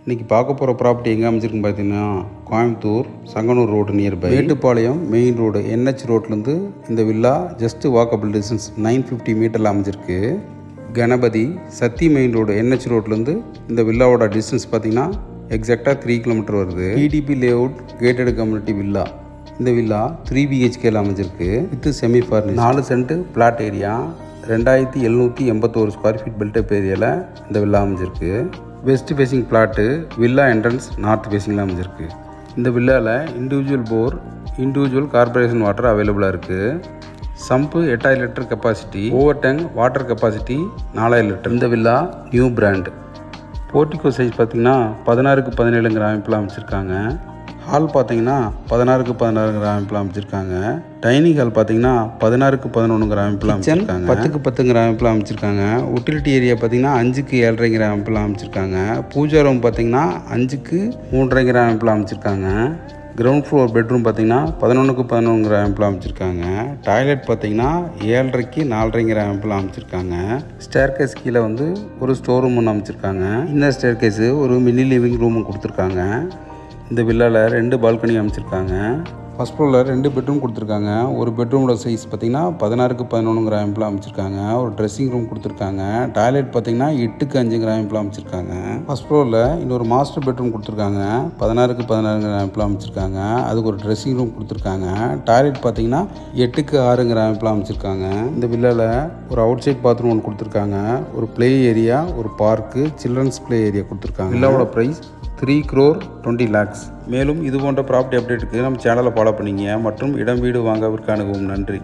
இன்றைக்கி பார்க்க போகிற ப்ராப்பர்ட்டி எங்கே அமைச்சிருக்குன்னு பார்த்தீங்கன்னா Coimbatore Sanganur road nearby Mettupalayam main road NH ரோட்லேருந்து இந்த வில்லா ஜஸ்ட்டு வாக்கபிள் டிஸ்டன்ஸ் 950 மீட்டரில் அமைஞ்சிருக்கு. கணபதி சத்தி மெயின் ரோடு NH ரோட்லேருந்து இந்த வில்லாவோட டிஸ்டன்ஸ் பார்த்திங்கன்னா எக்ஸாக்டாக 3 கிலோமீட்டர் வருது. PDP layout gated community villa. இந்த வில்லா 3 BHKல அமைஞ்சிருக்கு with semi furnished. 4 cent plot area 2781 square feet built up ஏரியாவில் இந்த வில்லா அமைஞ்சிருக்கு. West facing plot, villa entrance north ஃபேஸிங்கில் அமைஞ்சிருக்கு. இந்த வில்லாவில் individual bore, individual corporation water அவைலபிளாக இருக்குது. Sump 8000 litre capacity, over tank water capacity 4000 litre. இந்த villa new brand. Portico size பார்த்திங்கன்னா 16x17 அமைப்பில் அமைச்சிருக்காங்க. ஹால் பார்த்தீங்கன்னா 16x16 அமைப்பில் அமைச்சிருக்காங்க. டைனிங் ஹால் பார்த்தீங்கன்னா 16x11 அமைப்பில் அமைச்சிருக்காங்க. 10x10 அமைப்பில் அமைச்சிருக்காங்க. உட்டிலிட்டி ஏரியா பார்த்தீங்கன்னா 5x7.5 அமைப்பில் அமைச்சிருக்காங்க. பூஜா ரூம் பார்த்தீங்கன்னா 5x3.5 அமைப்பில் அமைச்சிருக்காங்க. கிரவுண்ட் ஃப்ளோர் பெட்ரூம் பார்த்தீங்கன்னா 11x11 அமைப்பில் அமைச்சிருக்காங்க. டாய்லெட் பார்த்தீங்கன்னா 7.5x4.5 அமைப்பில் அமைச்சிருக்காங்க. ஸ்டேர்கேஸ் கீழே வந்து ஒரு ஸ்டோர் ரூம் ஒன்று அமைச்சிருக்காங்க. இன்னர் ஸ்டேர்கேஸு ஒரு மினி லிவிங் ரூமும் கொடுத்துருக்காங்க. இந்த வில்லாவில் 2 பால்கனி அமைச்சிருக்காங்க. ஃபஸ்ட் ஃப்ளோரில் 2 பெட்ரூம் கொடுத்துருக்காங்க. ஒரு பெட்ரூமோட சைஸ் பார்த்திங்கன்னா 16x11 அமைப்பில் அமைச்சிருக்காங்க. ஒரு ட்ரெஸ்ஸிங் ரூம் கொடுத்துருக்காங்க. டாய்லெட் பார்த்திங்கன்னா 8x5 அமைப்பில் அமைச்சிருக்காங்க. ஃபஸ்ட் ஃப்ளோரில் இன்னொரு மாஸ்டர் பெட்ரூம் கொடுத்துருக்காங்க. 16x16 அமைப்பில் அமைச்சிருக்காங்க. அதுக்கு ஒரு ட்ரெஸ்ஸிங் ரூம் கொடுத்துருக்காங்க. டாய்லெட் பார்த்திங்கன்னா 8x6 அமைப்பில் அமைச்சிருக்காங்க. இந்த வில்லாவில் ஒரு அவுட் சைட் பாத்ரூம் ஒன்று கொடுத்துருக்காங்க. ஒரு ப்ளே ஏரியா, ஒரு பார்க்கு, சில்ட்ரன்ஸ் ப்ளே ஏரியா கொடுத்துருக்காங்க. வில்லாவோட ப்ரைஸ் 3,20,00,000. மேலும் இது போன்ற ப்ராப்பர்ட்டி அப்டேட்டுக்கு நம்ம சேனலை ஃபாலோ பண்ணிங்க மற்றும் இடம் வீடு வாங்க விற்க அணுகவும். நன்றி.